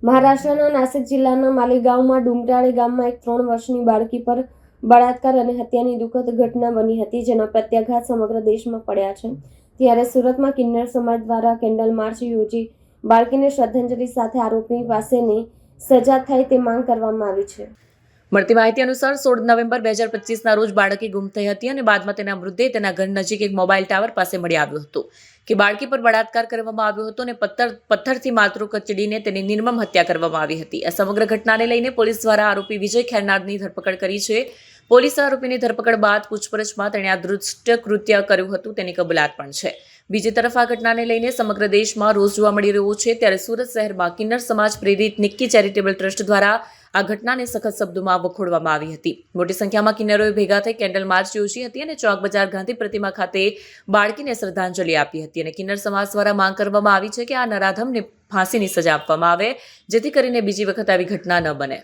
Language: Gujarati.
મહારાષ્ટ્રના નાસિક જિલ્લાના માલેગાંવમાં ડુમરાળી ગામમાં એક 3 વર્ષની બાળકી પર બળાત્કાર અને હત્યાની દુઃખદ ઘટના બની હતી, જેના પ્રત્યાઘાત સમગ્ર દેશમાં પડ્યા છે. ત્યારે સુરતમાં કિન્નર સમાજ દ્વારા કેન્ડલ માર્ચ યોજી બાળકીને શ્રદ્ધાંજલિ સાથે આરોપી પાસેની સજા થાય તે માંગ કરવામાં આવી છે. મળતી માહિતી અનુસાર 16 નવેમ્બર 2025ના રોજ બાળકી ગુમ થઈ હતી અને બાદમાં તેના મૃતદેહ તેના ઘર નજીક એક મોબાઈલ ટાવર પાસે મળી આવ્યો હતો કે બાળકી પર બળાત્કાર કરવામાં આવ્યો હતો અને પથ્થરથી માથું કચડીને તેની નિર્મમ હત્યા કરવામાં આવી હતી. આ સમગ્ર ઘટનાને લઈને પોલીસ દ્વારા આરોપી વિજય ખેરનારની ધરપકડ કરી છે. પોલીસે આરોપીની ધરપકડ બાદ પૂછપરછમાં તેણે આ દૃષ્ટ કૃત્ય કર્યું હતું તેની કબૂલાત પણ છે. બીજી તરફ આ ઘટનાને લઈને સમગ્ર દેશમાં રોષ જોવા મળી રહ્યો છે. ત્યારે સુરત શહેરમાં કિન્નર સમાજ પ્રેરિત નિક્કી ચેરિટેબલ ટ્રસ્ટ દ્વારા આ ઘટનાને સખત શબ્દોમાં વખોડવામાં આવી હતી. મોટી સંખ્યામાં કિન્નરોએ ભેગા થઈ કેન્ડલ માર્ચ યોજી હતી અને ચોક બજાર ગાંધી પ્રતિમા ખાતે બાળકીને શ્રદ્ધાંજલિ આપી હતી અને કિન્નર સમાજ દ્વારા માંગ કરવામાં આવી છે કે આ નરાધમને ફાંસીની સજા આપવામાં આવે, જેથી કરીને બીજી વખત આવી ઘટના ન બને.